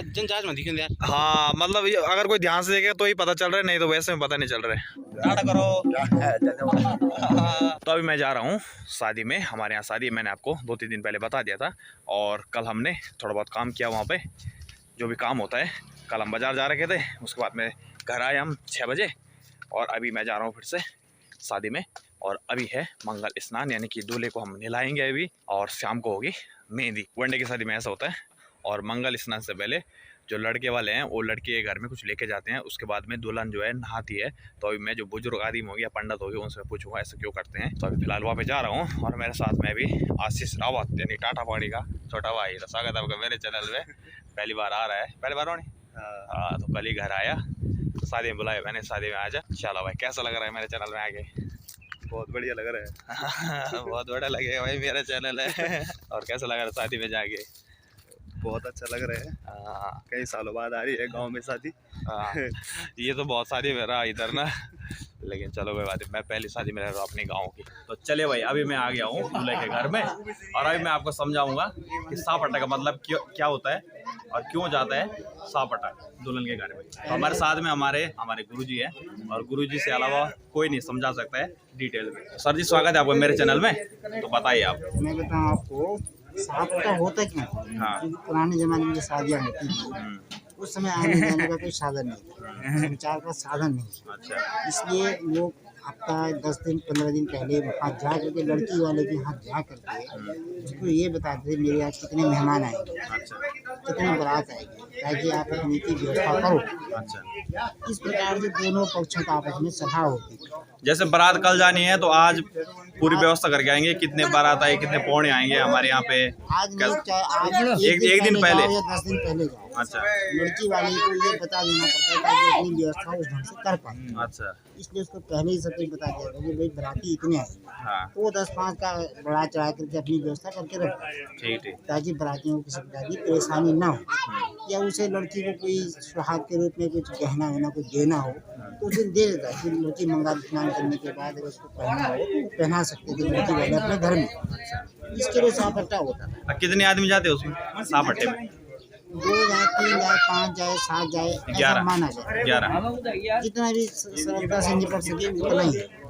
जहाज में दिखे यार। हाँ मतलब अगर कोई ध्यान से देखे तो ही पता चल रहा है, नहीं तो वैसे में पता नहीं चल रहा है। तो अभी मैं जा रहा हूँ शादी में। हमारे यहाँ शादी है, मैंने आपको 2-3 दिन पहले बता दिया था। और कल हमने थोड़ा बहुत काम किया वहाँ पे, जो भी काम होता है। कल हम बाज़ार जा रखे थे, उसके बाद में घर आए हम 6 बजे। और अभी मैं जा रहा हूँ फिर से शादी में। और अभी है मंगल स्नान, यानी कि दूल्हे को हम नहलाएंगे अभी। और शाम को होगी मेहंदी। वनडे की शादी में ऐसा होता है। और मंगल स्नान से पहले जो लड़के वाले हैं वो लड़के के घर में कुछ लेके जाते हैं। उसके बाद में दुल्हन जो है नहाती है। तो अभी मैं जो बुजुर्ग आदमी हो गया, पंडित हो गया, उनसे पूछूंगा ऐसा क्यों करते हैं। तो अभी फिलहाल वहाँ पे जा रहा हूँ। और मेरे साथ में भी आशीष रावत यानी टाटा पार्टी का छोटा भाई। तो स्वागत है आपका मेरे चैनल में। पहली बार आ रहा है, पहली बार होनी। हाँ तो कल ही घर आया, शादी में बुलाया मैंने, शादी में आ जा। चलो भाई, कैसा लग रहा है मेरे चैनल में आके? बहुत बढ़िया लग रहा है। बहुत बड़ा लगेगा भाई, मेरा चैनल है। और कैसा लग रहा है शादी में जाके? बहुत अच्छा लग रहा है। कई सालों बाद आ रही है गांव में शादी। ये तो बहुत शादी में रहा इधर ना, लेकिन चलो कोई बात नहीं। मैं पहली शादी में रह रहा हूँ अपने गाँव की। तो चलिए भाई, अभी मैं आ गया हूँ दूल्हे के घर में। और अभी मैं आपको समझाऊंगा कि सापट्टा का मतलब क्या होता है और क्यों जाता है सापट्टा दुल्हन के घर में। तो हमारे साथ में हमारे गुरुजी है। और गुरुजी से अलावा कोई नहीं समझा सकता है डिटेल में। सर जी स्वागत है आपको मेरे चैनल में। तो बताइए आप। मैं बताऊँ आपको सापट्टा होता क्यों? हाँ। क्योंकि पुराने जमाने में शादियाँ होती थी, उस समय आने जाने का कोई साधन नहीं था, संचार का साधन नहीं। अच्छा। इसलिए लोग हफ्ता 10 दिन 15 दिन पहले वहाँ जा करके लड़की वाले के यहाँ जा करके उसको ये बताते थे मेरे यहाँ कितने मेहमान आएंगे, कितने बारात आएंगे, ताकि आप अपनी की व्यवस्था करो। अच्छा। इस प्रकार से दोनों पक्षों का आपस में सभा होती थी। जैसे बारात कल जानी है तो आज पूरी व्यवस्था करके आएंगे, कितने बारात आए, कितने पौड़े आएंगे हमारे यहाँ पे। आज नहीं, चाहे आज एक दिन पहले जाओ या 10 दिन पहले जाओ। अच्छा। लड़की वाले को ये बता देना पड़ता है ताकि अपनी व्यवस्था उस ढंग से कर पाए। अच्छा। इसलिए उसको पहले ही सब कुछ बता दिया था कि भाई बराती इतने आएंगे। हाँ। तो वो 10-5 का बढ़ा चढ़ा करके अपनी व्यवस्था करके रखता है, ठीक ठीक। ताकि बरातियों को किसी प्रकार की परेशानी ना हो। या उसे लड़की को कोई सुहाग के रूप में कुछ गहना वहना कुछ देना हो तो उसे दे देता है। फिर लड़की मंगल स्नान करने के बाद अगर उसको पहनना हो तो वो पहना सकते थे लड़की वाले अपने घर में। इसके लिए सापट्टा होता था। कितने आदमी जाते हैं उसमें सापट्टे में? 2 जाए, 3 जाए, 5 जाए, 7 जाए, ऐसा माना जाए। 11। जितना भी सरलता से निपट सके उतना ही है।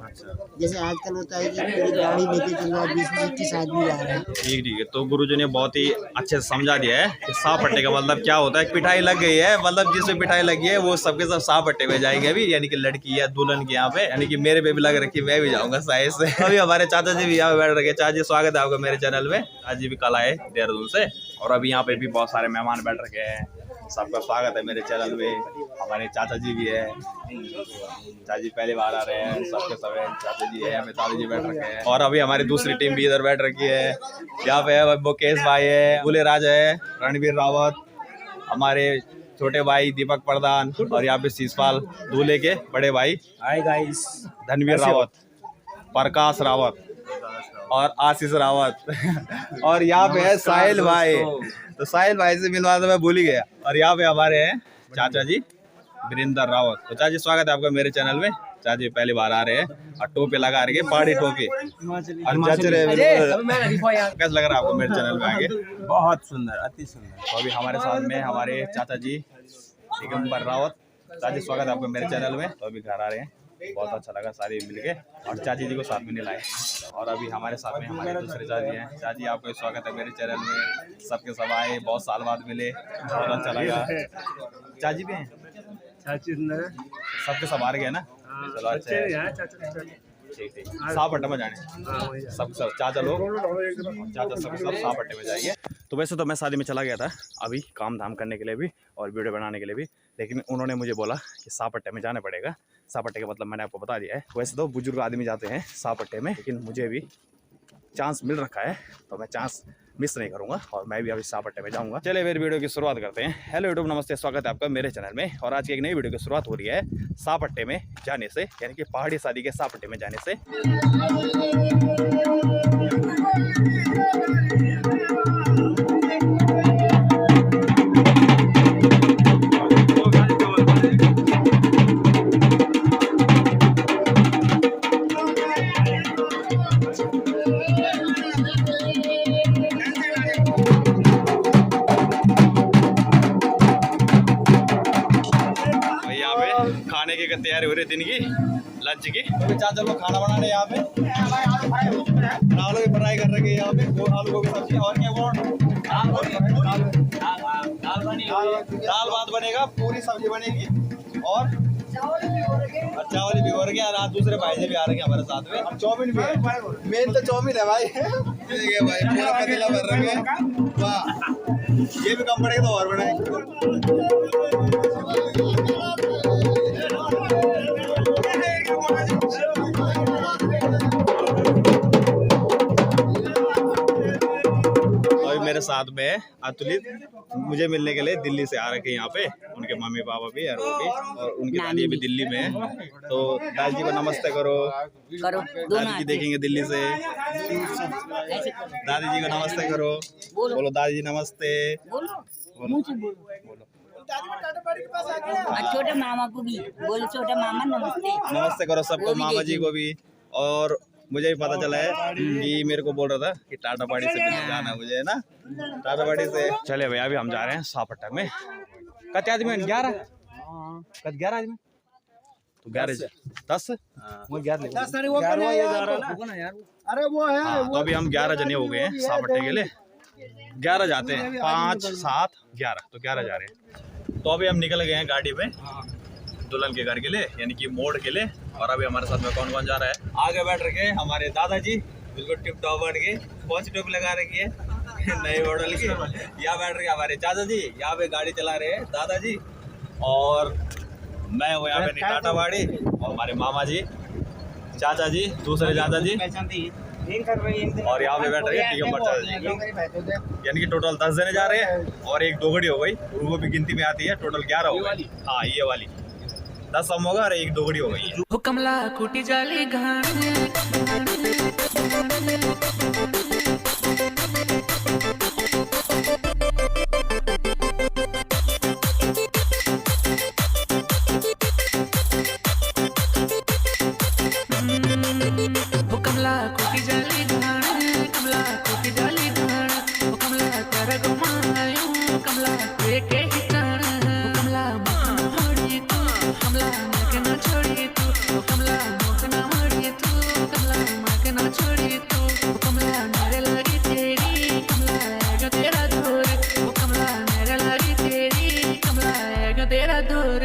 जैसे आजकल होता है कि पूरी गाड़ी लेके चल रहा है, 20-21 आदमी जा रहे हैं। ठीक ठीक है। तो गुरुजी ने बहुत ही अच्छे से समझा दिया है कि सापट्टे का मतलब क्या होता है। पिटाई लग गई है, मतलब जिसमें पिटाई लगी है वो सबके सब सापट्टे में जाएंगे अभी, यानी कि लड़की या दुल्हन के यहाँ पे। यानी कि मेरे पे भी लग रखी, मैं भी जाऊंगा साइज से। अभी हमारे चाचा जी भी यहाँ पे बैठ रखे। चाचा जी स्वागत है आपका मेरे चैनल में। आज जी भी कल आए देहरादून से। और अभी यहाँ पे भी बहुत सारे मेहमान बैठ रखे हैं। सबका स्वागत है मेरे चैनल में। हमारे चाचा जी भी है, चाचा जी पहली बार आ रहे हैं। सबके सब चाचा जी है, दादा जी बैठ रखे हैं। और अभी हमारी दूसरी टीम भी इधर बैठ रखी है। यहाँ पे मुकेश भाई है, बुले राज है, रणवीर रावत, हमारे छोटे भाई दीपक प्रधान, और यहाँ पे शीशपाल दूल्हे के बड़े भाई हाय गाइस, धनवीर रावत, प्रकाश रावत और आशीष रावत। और यहाँ पे है साहिल भाई। तो साहिल भाई से मिलवा तो मैं भूल ही गया। और यहाँ पे हमारे हैं चाचा जी वीरेंद्र रावत। तो चाचा जी स्वागत है आपका मेरे चैनल में। चाचा जी पहली बार आ रहे हैं और टोपे लगा रहे हैं, पहाड़ी टोपी। कैसा लग रहा है आपको मेरे चैनल में आगे? बहुत सुंदर, अति सुंदर। तो अभी हमारे साथ में हमारे चाचा जी दिगंबर रावत। चाचा जी स्वागत है आपका मेरे चैनल में। तो अभी घर आ रहे हैं, बहुत अच्छा लगा सारे मिलके। और चाची जी को साथ में नहीं लाए। और अभी हमारे साथ में हमारे दूसरे चाची हैं। चाची आपका स्वागत है मेरे चैनल में। सबके सब आए, बहुत साल बाद मिले, बहुत अच्छा लगा। चाची भी हैं, चाची सबके सब आ गए ना। चलो अच्छा है, ठीक ठीक। सापट्टा में जाने सब चाचा लोग, चाचा सब सापट्टे में जाएंगे। तो वैसे तो मैं शादी में चला गया था अभी काम धाम करने के लिए भी और वीडियो बनाने के लिए भी, लेकिन उन्होंने मुझे बोला कि सापट्टे में जाना पड़ेगा। सापट्टे का मतलब मैंने आपको बता दिया है। वैसे तो बुजुर्ग आदमी जाते हैं सापट्टे में, लेकिन मुझे भी चांस मिल रखा है तो मैं चांस मिस नहीं करूंगा और मैं भी अभी सापट्टे में जाऊंगा। चलिए मेरी वीडियो की शुरुआत करते हैं। हेलो यूट्यूब, नमस्ते, स्वागत है आपका मेरे चैनल में। और आज की एक नई वीडियो की शुरुआत हो रही है सापट्टे में जाने से, यानी कि पहाड़ी शादी के सापट्टे में जाने से। तैयारी हो रही है दिन की लंच की। तो चाचा लोग खाना बनाने यहाँ पे, आलू की फ्राई कर रखे हैं यहाँ पे, आलू गोभी सब्जी और क्या दाल भात बनेगा, पूरी सब्जी बनेगी और चावल भी हो रहे हैं। रात दूसरे भाई जी भी आ रहे हैं हमारे साथ में, चाउमीन भी है, मेन तो चाउमीन है भाई। ठीक है भाई, पूरा पतीला भर रखे हैं, वाह ये भी कम पड़ेगा तो और बनाएंगे। अभी मेरे साथ में है अतुलित, मुझे मिलने के लिए दिल्ली से आ रखे हैं यहाँ पे, उनके मम्मी पापा भी और वो भी, और उनकी दादी भी दिल्ली में है। तो दादी जी को नमस्ते करो, दादी जी देखेंगे दिल्ली से। दादी जी को नमस्ते करो, बोलो दादी जी नमस्ते, बोलो छोटे मामा को भी बोलो, छोटे मामा नमस्ते। नमस्ते करो सबको, मामा जी को भी। और मुझे भी पता चला है कि मेरे को बोल रहा था कि टाटा पार्टी से जाना है मुझे, है ना, टाटा पार्टी से। चले भैया अभी हम जा रहे हैं सापट्टा में। कितने आदमी? 11 आदमी तो 11 10 वो 11 अरे वो है तो अभी हम 11 जने हो गए हैं सापट्टे के लिए। 11 जाते हैं, 5 7 11 तो 11 जा रहे हैं। तो अभी हम निकल गए हैं गाड़ी में दुल्हन के घर के लिए, यानी कि मोड़ के लिए। और अभी हमारे साथ में कौन कौन जा रहा है? आगे बैठ रखे हमारे दादाजी, बिल्कुल टिप टॉप बैठ के, पॉच टोप लगा रखी है नई मॉडल की। यहाँ बैठ रहे हमारे चाचा जी, यहाँ पे गाड़ी चला रहे हैं दादाजी, और मैं हूँ यहाँ पे टाटा वाड़ी, और हमारे मामा जी, चाचा जी, दूसरे चाचा जी, और यहाँ पे बैठ रहे हैं टिकम्बर चाचा जी। यानी कि टोटल 10 जने जा रहे हैं, और एक दोगड़ी हो गई, वो भी गिनती में आती है, टोटल 11 हो गई। हाँ ये वाली 10 हम होगा और एक दोगड़ी हो गई है। कमला कुटी जाली घाण कमला कुटी जाली घाण, कमला कुटी जाली घाण, कमला कर गुमायो, कमला के हिकाण, कमला मोड़ी तू, कमला के ना छोड़ी तू, कमला मोकना मोड़ी तू, कमला के ना छोड़ी तू, कमला मेरे लगी तेरी, कमला है तेरा दूर, कमला मेरे लगी तेरी, कमला है तेरा दूर।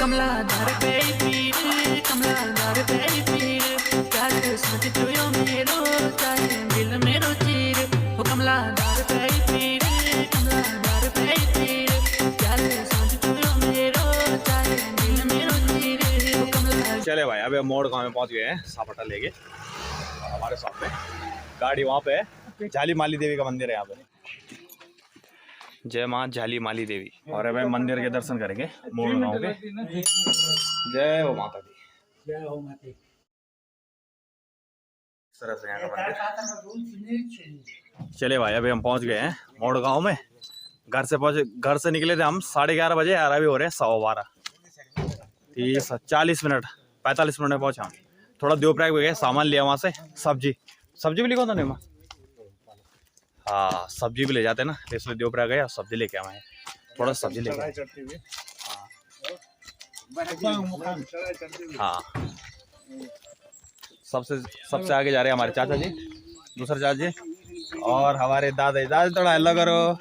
कमला दर पे पीर, कमला दर पे पीर, प्यार सोच तू यो मेरो, चाहे दिल मेरो चीर, ओ कमला दर पे पीर, कमला दर पे पीर, प्यार सोच तू यो मेरो, चाहे दिल मेरो चीर, ओ कमला। चले भाई अभी हम मोड़ गाँव में पहुँच गए हैं सापट्टा लेके, और हमारे साथ में गाड़ी वहाँ पे है, झाली माली देवी का मंदिर है यहाँ पे, जय माँ झाली माली देवी। और अब मंदिर के दर्शन करेंगे मोड़ गाँव के। जय हो माता दी, जय हो माता दी। सरस है यहाँ का मंदिर। चले भाई अभी हम पहुँच गए हैं मोड़ गाँव में। घर से निकले थे हम 11:30 बजे, और अभी हो रहे हैं 12:15, 40 मिनट 45 मिनट में पहुँचा हम। थोड़ा देवप्रयाग भी गए, सामान लिया वहाँ से, सब्जी भी लिखा था नहीं, हाँ सब्जी भी ले जाते ना, इसलिए देवप्रयाग गए और सब्जी लेके आए हैं, थोड़ा सब्जी लेके आए। हाँ सबसे आगे जा रहे हैं हमारे चाचा जी, दूसरे चाचा जी, और हमारे दादा थोड़ा हेलो करो।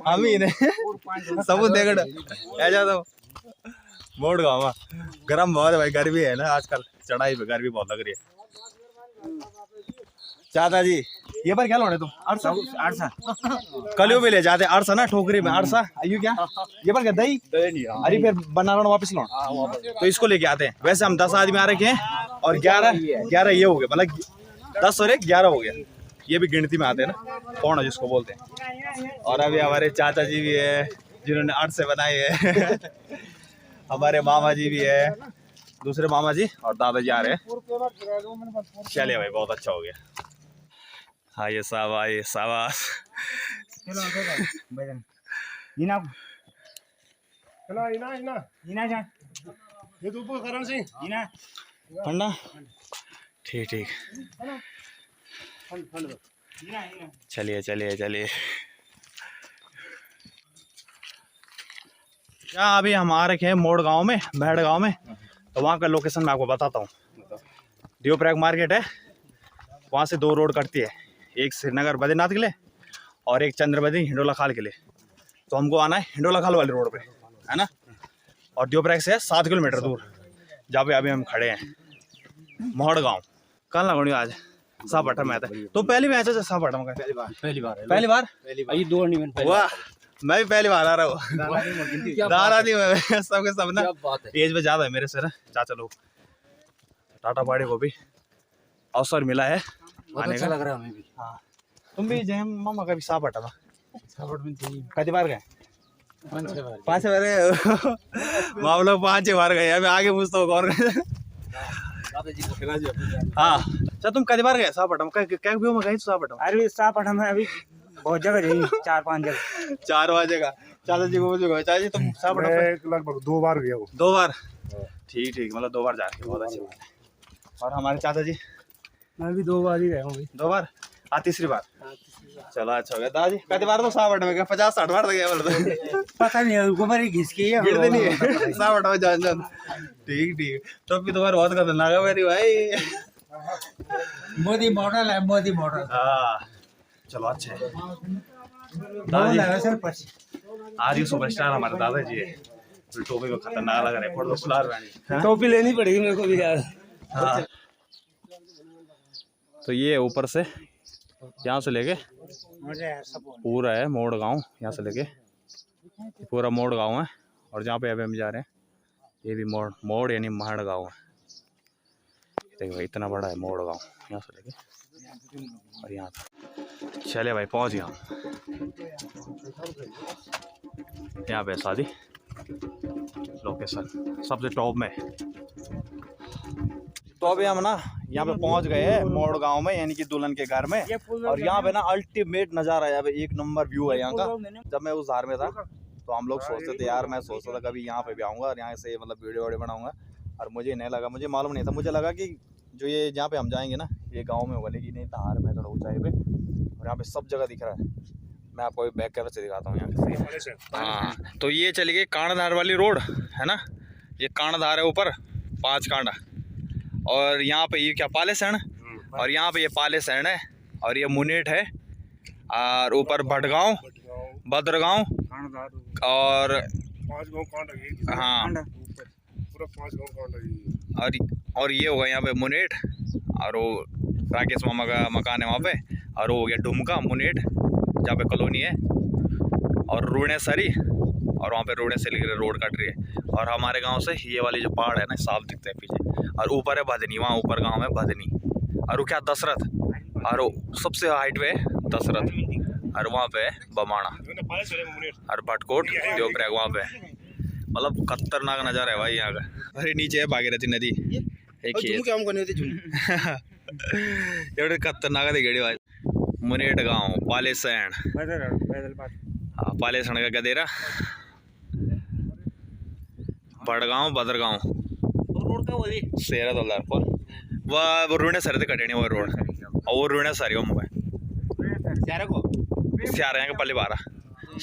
हम ही ने सबूत देख ऐसा तो मोड़ गाँव में गर्म बहुत है भाई, गर्मी है ना आजकल, चढ़ाई पे गर्मी बहुत लग रही है। चाचा जी ये पर क्या लोड़े तुम? अरसा कलियो भी ले जाते, अरसा ना ठोकरी में, अरसा आयु क्या ये पर क्या दही? अरे फिर बना लो वापस लो, तो इसको लेके आते हैं। वैसे हम 10 आदमी आ रखे हैं, और 11 ये हो गए, मतलब 10 और 1 11 हो गया, ये भी गिनती में आते हैं ना, कौन है जिसको बोलते हैं। और अभी हमारे चाचा जी भी है जिन्होंने अरसे बनाए है हमारे मामा जी भी है, दूसरे मामा जी और दादाजी आ रहे हैं। चलिए भाई बहुत अच्छा हो गया। हाँ ये शाबाश इना इना इना इना इना जा ये तो ऊपर करण सिंह इना ठंडा ठीक ठीक। चलिए चलिए चलिए। क्या अभी हम आ रखे हैं मोड़ गांव में, बैड़ गांव में। तो वहाँ का लोकेशन मैं आपको बताता हूँ। देवप्रयाग मार्केट है, वहाँ से 2 रोड कटती है, एक श्रीनगर बद्रीनाथ के लिए और एक चंद्रबद्री हिंडोला खाल के लिए। तो हमको आना है हिंडोला खाल वाली रोड पे, है ना। और देवप्रयाग से है 7 किलोमीटर दूर, जहाँ पे अभी हम खड़े हैं, मोड़ गाँव। कल लगोनी आज सापटा में आता है। तो पहली मैच है सापटा में? पहली बार ये 2 नहीं वाह, मैं भी पहली बार आ रहा हूँ। दादा मैं सबके सब ना एज में ज्यादा है मेरे से ना चाचा लोग। टाटा पाड़ी को भी अवसर मिला है आने का। लग रहा है हमें भी। हाँ, तुम भी जय मामा का भी सापटा था? कितनी बार गए? 5 बार गए। माम लोग 5 बार गए। अभी आगे पूछता हूँ कौन गए। हाँ अच्छा, तुम कितनी बार गए सापटा में? क्या व्यू में गए सापटा में? अरे सापटा में अभी बहुत जगह गई, 4-5 जगह। 4 जगह चाचा जी को चाचा जी तुम सापटा में? लगभग 2 बार गया वो। 2 बार? ठीक ठीक, मतलब 2 बार जा रहे, बहुत अच्छी बात है। और हमारे चाचा जी? मैं भी 2 बार ही गया हूँ भाई। 2 बार? तीसरी बार? चलो अच्छा हो गया। दादाजी कितनी बार तो सापट में गया? 50-60 बार तो गया बोल। पता नहीं ऊपर ही घिस के गिरते नहीं है सापट में जान जान। ठीक ठीक, तो भी तुम्हारे बहुत खतरनाक है मेरी भाई। मोदी मॉडल है, मोदी मॉडल। हाँ चलो अच्छा है। दादाजी आज ये सुपरस्टार हमारे दादाजी है। टोपी को खतरनाक लग रहा है, फोटो सुधार रहे हैं। टोपी लेनी पड़ेगी मेरे को भी यार। हाँ तो ये ऊपर से यहाँ से लेके पूरा है मोड़ गांव, यहाँ से लेके पूरा मोड़ गांव है। और जहाँ पे अभी हम जा रहे हैं ये भी मोड़ यानी महड़ गांव है। देखो भाई इतना बड़ा है मोड़ गांव, यहाँ से लेके और यहाँ तक। चले भाई पहुँच गया हम। यहाँ पे शादी लोकेशन सबसे टॉप में। तो अभी हम ना यहाँ पे पहुँच गए हैं मोड़ गांव में, यानी कि दुल्हन के घर में। और यहाँ पे ना अल्टीमेट नज़ारा है, यहाँ पे 1 नंबर व्यू है यहाँ का। जब मैं उस धार में था तो हम लोग सोचते थे यार, मैं सोचता था कभी यहाँ पे भी आऊँगा और यहाँ से मतलब वीडियो बनाऊँगा। और मुझे नहीं लगा, मुझे मालूम नहीं था, मुझे लगा कि जो ये जहाँ पे हम जाएंगे ना ये गाँव में होगा, लेकिन नहीं, धार में थोड़ा ऊँचाई पे। और यहाँ पे सब जगह दिख रहा है। मैं आपको बैक कैमरे से दिखाता हूँ यहाँ से। हाँ तो ये चली गई कांडाधार वाली रोड है ना। ये कांडाधार है ऊपर 5 कांडा। और यहाँ पे ये क्या पालेसण, और यहाँ पे ये पालेसण है। और ये मुनेट है। और ऊपर भटगांव, भद्रगांव और 5 गांव कांड है। हाँ पूरा 5 गांव कांड है। और ये होगा यहाँ पे मुनेट। और वो राकेश मामा का मकान है वहाँ पे। और वो हो गया ढुमका मुनेट जहाँ पे कॉलोनी है। और रूणेसरी, और वहाँ पे रूणेसरी की रोड कट रही है। और हमारे गांव से ये वाली जो पहाड़ है ना साफ दिखता है पीछे। और ऊपर है भदनी, वहाँ ऊपर गांव है भदनी। और वो क्या दशरथ, और वो सबसे हाइट पे दशरथ। और वहाँ पे बमाणा और भटकोट देवप्रयाग वहाँ पे। मतलब खतरनाक नज़ारा है भाई यहाँ का। अरे नीचे है भागीरथी नदी, एक ही एवढे खतरनाक दिखेड़ी भाई। मुनेट गांव, पालेसण, हाँ पालेसण का गदेरा, भड़गांव, भद्रगांव, सेरा दलदार पर वह रूणे सर थे कटेनी वो रोड। और वो रूणे सारी वो मुझे स्यार यहाँ का पल्ली 12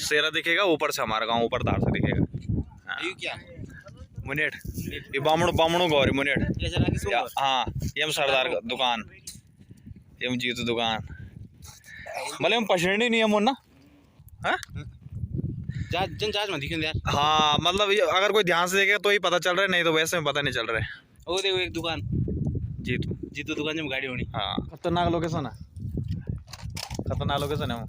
सेरा दिखेगा ऊपर से, हमारा गांव ऊपर धार से दिखेगा। क्या मुनेट ये बामणो गौरी मुनेट। हाँ ये हम सरदार का दुकान, ये हम जीत दुकान, मतलब हम पछड़ी नहीं है मुन्ना। हाँ जहाज में दिखेंगे यार। हाँ मतलब ये अगर कोई ध्यान से देखेगा तो ही पता चल रहा है, नहीं तो वैसे में पता नहीं चल रहा है। वो देखो एक दुकान, जीतू दुकान में गाड़ी होनी। हाँ खतरनाक लोकेशन है, खतरनाक लोकेशन है वो।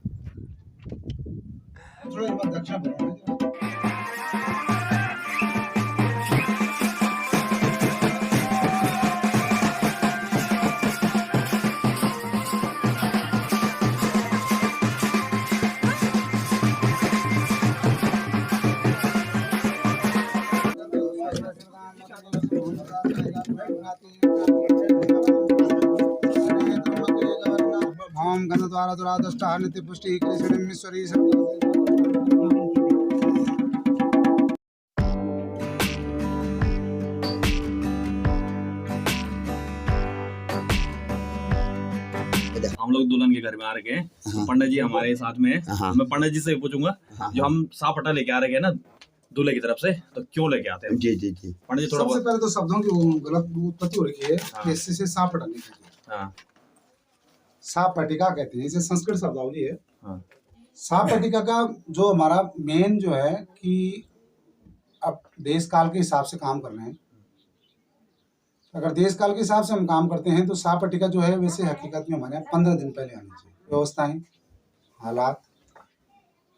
ओम गंधद्वारा दुरादष्टा नित्य पुष्टि कृष्णेश्वरी हम लोग दुल्हन के घर में आ रखे हैं, तो पंडित जी हमारे साथ में है। तो मैं पंडित जी से पूछूंगा, जो हम सापटा लेके आ रखे हैं ना दूल्हे की तरफ से, तो क्यों लेके आते हैं? जी जी जी पंडित जी थोड़ा सबसे बहुत। पहले तो शब्दों की गलत उत्पत्ति हो रखी है हाँ। कि इससे सांप पटा नहीं कीजिए। हाँ सांप पटिका कहते हैं, इसे संस्कृत शब्दावली है। हाँ सांप पटिका का जो हमारा मेन जो है कि अब देश काल के हिसाब से काम कर रहे हैं। अगर देश काल के हिसाब से हम काम करते हैं तो सांप पटिका जो है वैसे हकीकत में हमारे यहाँ 15 दिन पहले आनी चाहिए। व्यवस्थाएं, हालात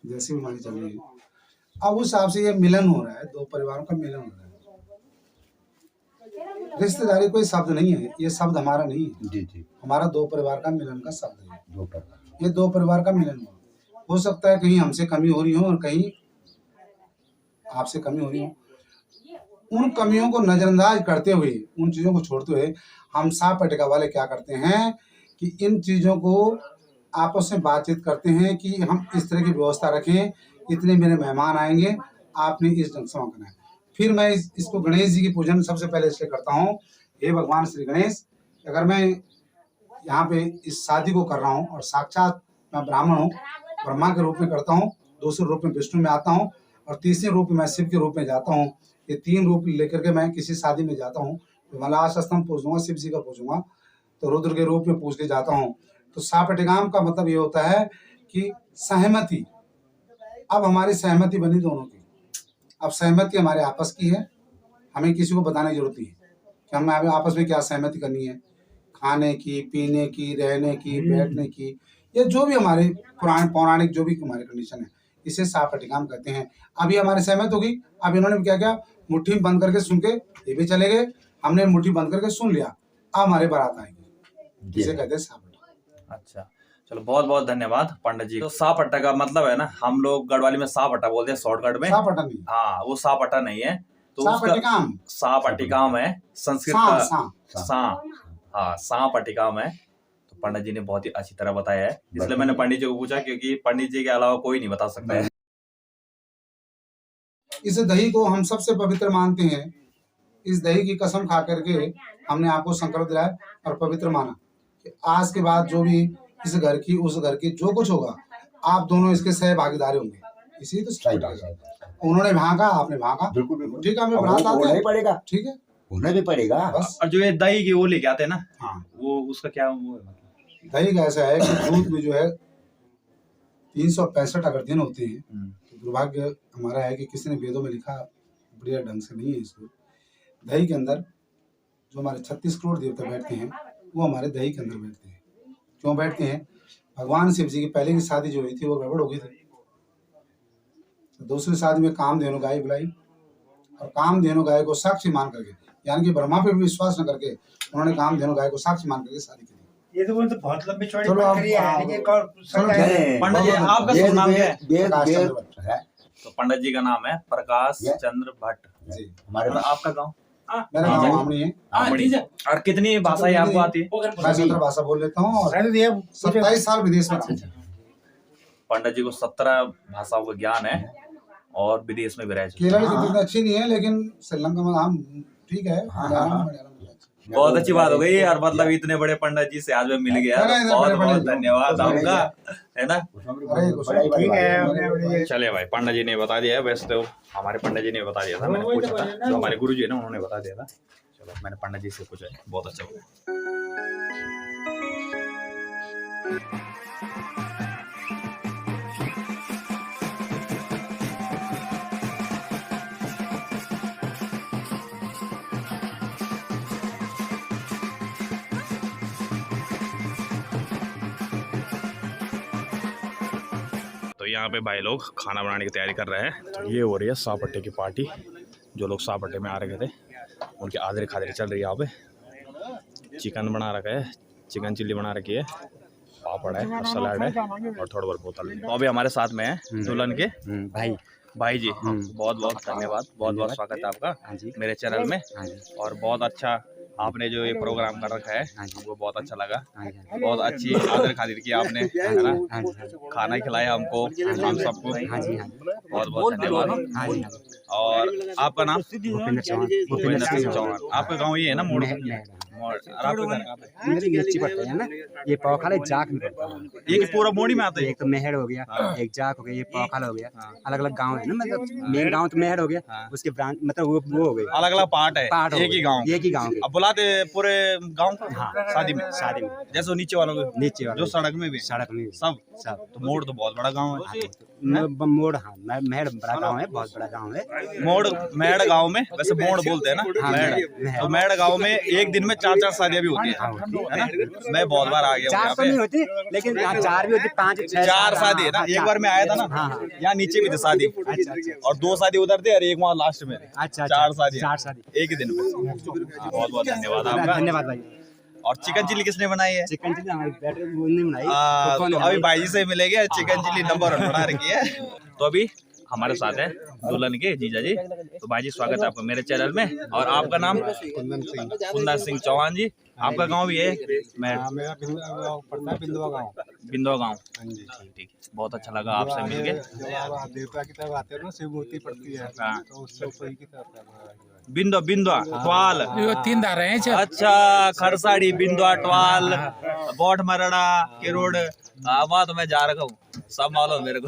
जैसी हमारी चल रही है, अब उस हिसाब से ये मिलन हो रहा है, दो परिवारों का मिलन हो रहा है। रिश्तेदारी कोई शब्द नहीं है, ये शब्द हमारा नहीं है, जी जी हमारा दो परिवार का मिलन का शब्द है। दो प्रकार ये दो परिवार का मिलन हो सकता है कहीं हमसे कमी हो रही हो और कहीं आपसे कमी हो रही हो। उन कमियों को नजरअंदाज करते हुए, उन चीज़ों को छोड़ते हुए, हम सांप पटिका वाले क्या करते हैं कि इन चीज़ों को आपस में बातचीत करते हैं कि हम इस तरह की व्यवस्था रखें, इतने मेरे मेहमान आएंगे, आपने इस ढंग से करना है। फिर मैं इसको गणेश जी की पूजन सबसे पहले इसलिए करता हूँ, हे भगवान श्री गणेश, अगर मैं यहाँ पे इस शादी को कर रहा हूँ और साक्षात मैं ब्राह्मण हूँ, ब्रह्मा के रूप में करता हूँ, दूसरे रूप में विष्णु में आता हूँ और तीसरे रूप में मैं शिव के रूप में जाता हूँ। ये 3 रूप लेकर के मैं किसी शादी में जाता हूँ तो मैं लास्ट स्तंभ पूजूंगा, शिव जी का पूजूंगा, तो रुद्र के रूप में पूज के जाता हूँ। तो सांप पटिकाम का मतलब ये होता है कि सहमति। अब हमारी सहमति बनी दोनों की, अब सहमति हमारे आपस की है, हमें किसी को बताने की जरूरत नहीं है कि हमें आपस में क्या सहमति करनी है, खाने की, पीने की, रहने की, बैठने की, ये जो भी हमारे पौराणिक जो भी हमारी कंडीशन है, इसे सांप पटिकाम कहते हैं। अभी हमारे सहमत होगी, अब इन्होंने क्या किया, मुट्ठी बंद करके सुन के ये भी चले गए, हमने मुट्ठी बंद करके सुन लिया, अब हमारे बारात आएगी, इसे कहते हैं सांप पटिका। अच्छा चलो, बहुत बहुत धन्यवाद पंडित जी। तो सांप अट्टा का मतलब है ना, हम लोग गढ़वाली में सांप अट्टा बोलते हैं शॉर्टकट में। सांप पटा नहीं, हाँ, वो सांप अट्टा नहीं है, तो सांप उसका पटिकाम, सांप अट्टिकाम है संस्कृत सांप का। सांप सांप, हाँ सांप अट्टिकाम है। तो पंडित जी ने बहुत ही अच्छी तरह बताया है, इसलिए मैंने पंडित जी को पूछा, क्योंकि पंडित जी के अलावा कोई नहीं बता सकता है। इस दही को हम सबसे पवित्र मानते हैं। इस दही की कसम खा करके हमने आपको संकल्प दिलाया और पवित्र माना कि आज के बाद जो भी इस घर की, उस घर की जो कुछ होगा, आप दोनों इसके सहभागीदारी होंगे। इसी तो सही बात है। उन्होंने भागा, आपने भागा, बिल्कुल बिल्कुल ठीक है, हमें अब बारात वो आते होना ही हैं, पड़ेगा, ठीक है, होना भी पड़ेगा। बस। और जो ये दही की वो लेके आते हैं ना, हाँ, वो उसका क्या वो है? दही का ऐसा है कि दूध में जो है 365 अगर दिन होते हैं, तो दुर्भाग्य हमारा है कि किसी ने वेदों में लिखा बढ़िया ढंग से नहीं है इसको। दही के अंदर जो हमारे 36 करोड़ देवता बैठते हैं, वो हमारे दही के अंदर बैठते हैं। क्यों बैठते हैं? भगवान शिव जी की पहले की शादी जो हुई थी वो गड़बड़ हो गई थी, तो दूसरी शादी में कामधेनु गाय बुलाई और कामधेनु गाय को साक्षी मान करके, यानी कि ब्रह्मा पे भी विश्वास न करके, उन्होंने कामधेनु गाय को साक्षी मान करके शादी की। ये तो बहुत लंबी चौड़ी चलो आप- प्रक्रिया है, ये कौन- चलो, सरकार- पंडित जी आपका शुभ नाम क्या है? प्रकाश वेद चंद्र भट्ट। है तो पंडित जी का नाम है प्रकाश ये- चंद्र भट्ट। जी, हमारे और आपका गांव? मेरा हाँ, नाम आमनी है, आमड़ी। और कितनी भाषाएं आपको आती है? मैं 17 भाषा बोल लेता हूँ और 27 साल विदेश में रहा हूँ। पंडित जी को 17 भाषाओं का ज्ञान है और विदेश में भी रह चुके हैं। केरल की इतनी अच्छी नहीं है, लेकिन श्रीलंका में हम ठीक है, मलयालम में बहुत अच्छी बात हो गई यार, मतलब इतने बड़े पंडित जी से आज मैं मिल गया, नहीं, नहीं, बहुत बड़े बहुत पंडित जी। धन्यवाद आपका, है ना। अरे कुछ नहीं, ठीक है, चलिए भाई, पंडित जी ने बता दिया है, वैसे तो हमारे पंडित जी ने बता दिया था, मैंने पूछा था, जो हमारे गुरु जी है ना उन्होंने बता दिया था। चलो मैंने पंडित जी से पूछा, बहुत अच्छा हुआ। तो यहाँ पे भाई लोग खाना बनाने की तैयारी कर रहे हैं। तो ये हो रही है सांप अट्टे की पार्टी। जो लोग सांप अट्टे में आ रखे थे उनकी आदरी खादरी चल रही है। यहाँ पे चिकन बना रखा है, चिकन चिल्ली बना रखी है, पापड़ है और सलाद है और थोड़ा बहुत बोतल है। वो भी हमारे साथ में है दुल्हन के भाई जी। बहुत बहुत धन्यवाद, बहुत बहुत स्वागत है आपका मेरे चैनल में। और बहुत अच्छा आपने जो ये प्रोग्राम कर रखा है हमको बहुत अच्छा लगा। बहुत अच्छी आदर खातिर की आपने, है ना, खाना खिलाया हमको, हम सबको। बहुत बहुत धन्यवाद। और आपका नाम? भूपेंद्र सिंह चौहान। आपका गांव ये है ना मोड़? और आपका घर कहाँ पे? मेरी नीचे पड़ता है ना, ये पौखाल एक जाक में पड़ता है। ये कि पूरा मोड़ी में आता है? एक तो मेहर हो गया, एक जाक हो गया, ये पौखाल हो गया। अलग अलग गांव है ना, मतलब मेन गांव तो मेहर हो गया, उसके ब्रांच मतलब वो हो गई, अलग अलग पार्ट है, पार्ट हो एक ही गए, गाँव। एक ही गांव के। अब बुलाते पूरे गाँव को हाँ, शादी में? शादी में जैसे वो नीचे वालों को, नीचे वाला जो सड़क में भी सड़क में सब सब तो मोड़ तो बहुत बड़ा गाँव है। मोड़, हाँ मेहर बड़ा गांव है, बहुत बड़ा गांव है। मोड़ मेड़ गांव में वैसे मोड़ बोलते हैं ना, हाँ, मेड़। तो मेड़ गांव में एक दिन में 4-4 शादियां भी होती हाँ, है ना? मैं बहुत बार आ गया हूँ चार यहाँ तो नहीं पे। होती, लेकिन यहाँ 4 भी होती, 5 6 4 शादी है ना, एक बार मैं आया था ना, हाँ, हाँ। यहाँ नीचे भी थे शादी, और 2 शादी उधर थे और एक वहाँ लास्ट में। अच्छा 4 शादी, 4 शादी एक ही दिन में। बहुत बहुत धन्यवाद आपका। धन्यवाद भाई। और चिकन चिल्ली किसने बनाई है? चिकन चिल्ली हमारी बैटर ने बनाई। तो अभी भाई जी से मिलेंगे, चिकन चिल्ली नंबर 1 बना रखी है। तो अभी हमारे साथ है दुल्हन के जीजा जी। तो भाई जी स्वागत है आपका मेरे चैनल में। और आपका नाम? कुंदन सिंह चौहान जी। आपका गांव भी है? मैं मेरा पड़ता है बिंदुआ गाँव। बिंदुआ गांव। ठीक, बहुत अच्छा लगा आपसे मिलके। देवता की तरफ आते हो ना, शिव मूर्ति पड़ती है, हाँ। तो उससे ऊपर ही की तरफ बिंदुआ ट्वाल। 3 धारे हैं। अच्छा, खरसाड़ी, बिंदुआ, ट्वाल, बोट मरड़ा, किरोड़, वहाँ तो मैं जा रखा हूँ, सब मालूम मेरे को।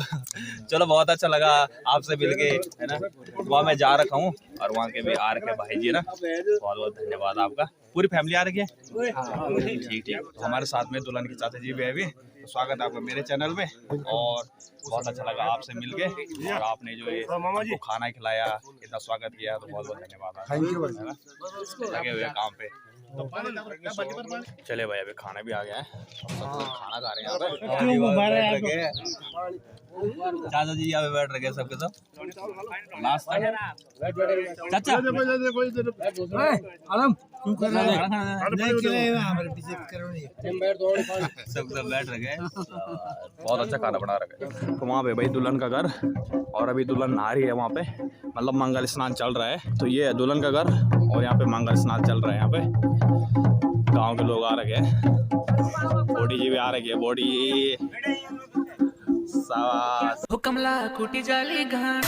चलो बहुत अच्छा लगा आपसे मिलके, है ना? वहाँ मैं जा रखा हूँ और वहाँ के भी आ रखे भाई जी ना, बहुत बहुत धन्यवाद आपका। पूरी फैमिली आ रखी है? ठीक। तो हमारे साथ में दुल्हन की चाचा जी भी है अभी। तो स्वागत है आपका मेरे चैनल में, और बहुत अच्छा लगा आपसे मिलके, और आपने जो ये हमको खाना खिलाया, इतना स्वागत किया, तो बहुत बहुत धन्यवाद। Thank you. लगे हुए काम पे। चले भाई, अभी खाना भी आ गया है, सब लोग खाना खा रहे हैं यहाँ पे। चाचा जी यहाँ पे बैठ रखे सबके सब। नाश्ता चाचा सब बैठ रखे, बहुत अच्छा खाना बना रखे। तो वहाँ पे भाई दुल्हन का घर, और अभी दुल्हन नहा रही है वहाँ पे, मतलब मंगल स्नान चल रहा है। तो ये है दुल्हन का घर, और यहाँ पे मंगल स्नान चल रहा है। यहाँ पे गांव के लोग आ रखे हैं, बॉडी जी भी आ रखी है, बॉडी सास। हो कमला कुटी जाली घाण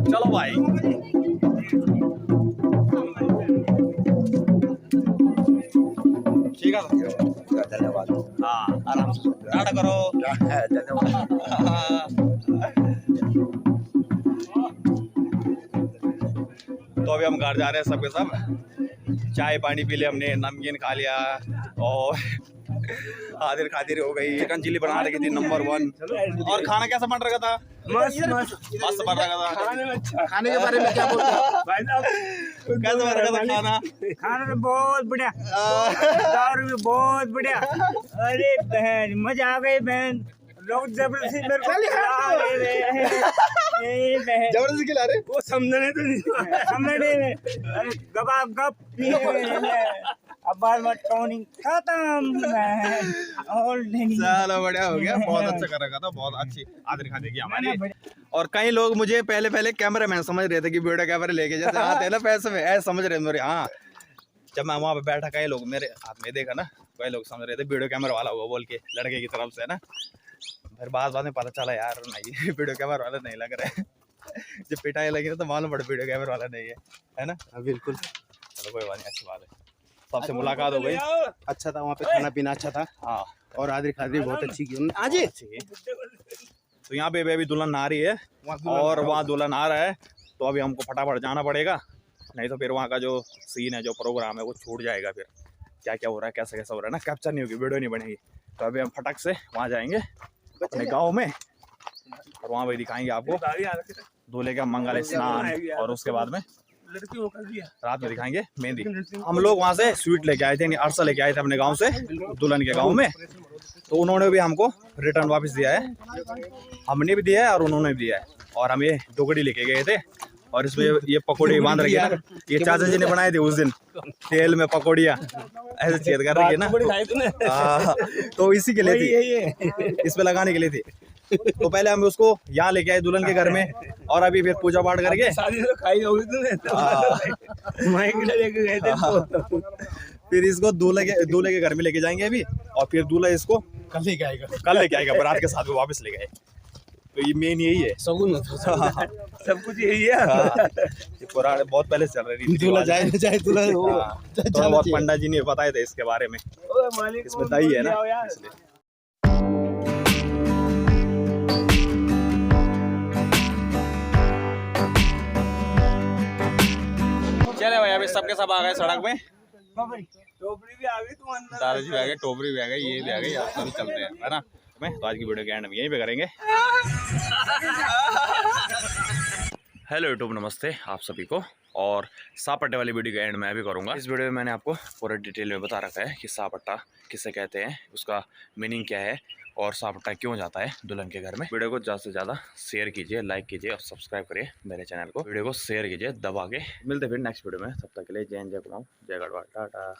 चलो भाई, ठीक है, धन्यवाद। हाँ, आराम से टाटा करो। तो अभी हम घर जा रहे हैं सबके सब। चाय पानी पी लिया हमने, नमकीन खा लिया, और हाजिर खातिर हो गई। चिकन चिल्ली बना रखी थी नंबर 1। और खाना कैसा बन रखा था? मस्त बन रखा था। खाने के बारे में क्या बोलते हैं भाई साहब? कैसा बन रखा था खाना? खाना तो बहुत बढ़िया, दारू भी बहुत बढ़िया। अरे बहन मजा आ गई बहन, लोग जबरदस्ती मेरे को खिला रहे हैं। जबरदस्ती खिला रहे? वो समझने तो नहीं, समझने में अरे गपा गप पी रहे हैं। अब बार बार टोनिंग खत्म और नहीं। चलो बढ़िया हो गया, बहुत अच्छा कर रखा था, बहुत अच्छी आदर खा देगी हमारी। और कई लोग मुझे पहले कैमरा मैन समझ रहे थे कि वीडियो कैमरा लेके जैसे आते हैं ना पैसे में, ऐसे समझ रहे मेरे। हाँ, जब मैं वहाँ पे बैठा कई लोग मेरे हाथ में देखा ना, कई लोग समझ रहे थे वीडियो कैमरा वाला होगा बोल के, लड़के की तरफ से ना। फिर बाद में पता चला यार नहीं, वीडियो कैमरा वाला नहीं लग रहा है। जब पिटाई लगी ना तो मालूम पड़ा वीडियो कैमरा वाला नहीं है ना? बिल्कुल। चलो कोई बात नहीं, अच्छी बात है, सबसे मुलाकात हो गई। अच्छा था वहाँ पे, खाना पीना अच्छा था। हाँ, और आदरी खादरी बहुत अच्छी की उन्होंने। आज तो यहाँ पे अभी दुल्हन नहा रही है और वहाँ दुल्हन आ रहा है, तो अभी हमको फटाफट जाना पड़ेगा, नहीं तो फिर वहाँ का जो सीन है, जो प्रोग्राम है वो छूट जाएगा। फिर क्या क्या हो रहा है, कैसे कैसा हो रहा है ना, कैप्चर नहीं होगी, वीडियो नहीं बनेगी। तो अभी हम फटक से वहाँ जाएंगे अपने गाँव में और वहाँ भी दिखाएंगे आपको दूल्हे का मंगल स्नान, और उसके बाद में रात में दिखाएंगे मेहंदी। हम लोग वहाँ से स्वीट लेके आए थे, यानी अरसा लेके आए थे अपने गांव से, दुल्हन के गांव में, तो उन्होंने भी हमको रिटर्न वापस दिया है, हमने भी दिया है और उन्होंने भी दिया है। और हम ये डोगड़ी लेके गए थे और इसमें ये पकौड़े बांध रखे ना, ये चाचा जी ने बनाए थे उस दिन, तेल में पकौड़ियाँ ऐसे छेद कर रखी है ना, तो इसी के लिए थी, इसमें लगाने के लिए थी। तो पहले हम उसको यहाँ लेके आए दुल्हन के घर में, और अभी फिर पूजा पाठ करके फिर इसको दूल्हे के घर में लेके जाएंगे अभी, और फिर दूल्हा इसको कल लेके आएगा बारात के साथ में वापस ले गए। तो ये मेन यही है, सब कुछ यही है। ये पुराने बहुत पहले चल रही थी, तो बहुत पंडा जी ने बताए थे इसके बारे में, इसमें दही है ना इसलिए। चले भाई अभी सबके सब आ गए सड़क में, टोपरी भी आ गई, तुम अंदर दादाजी भी आ गए, टोपरी भी आ गई, ये भी आ गई, आप सभी चलते हैं, है ना। तो आज की वीडियो के एंड हम यहीं पे करेंगे। हेलो यूट्यूब, नमस्ते आप सभी को। और सापट्टे वाली वीडियो के एंड में भी करूँगा। इस वीडियो में मैंने आपको पूरा डिटेल में बता रखा है कि सापट्टा किसे कहते हैं, उसका मीनिंग क्या है और सापट्टा क्यों जाता है दुल्हन के घर में। वीडियो को ज़्यादा से ज़्यादा शेयर कीजिए, लाइक कीजिए और सब्सक्राइब करिए मेरे चैनल को। वीडियो को शेयर कीजिए दबा के। मिलते फिर नेक्स्ट वीडियो में, तब तक के लिए जय हिंद, जय कुमाऊं, जय गढ़वाल, टाटा।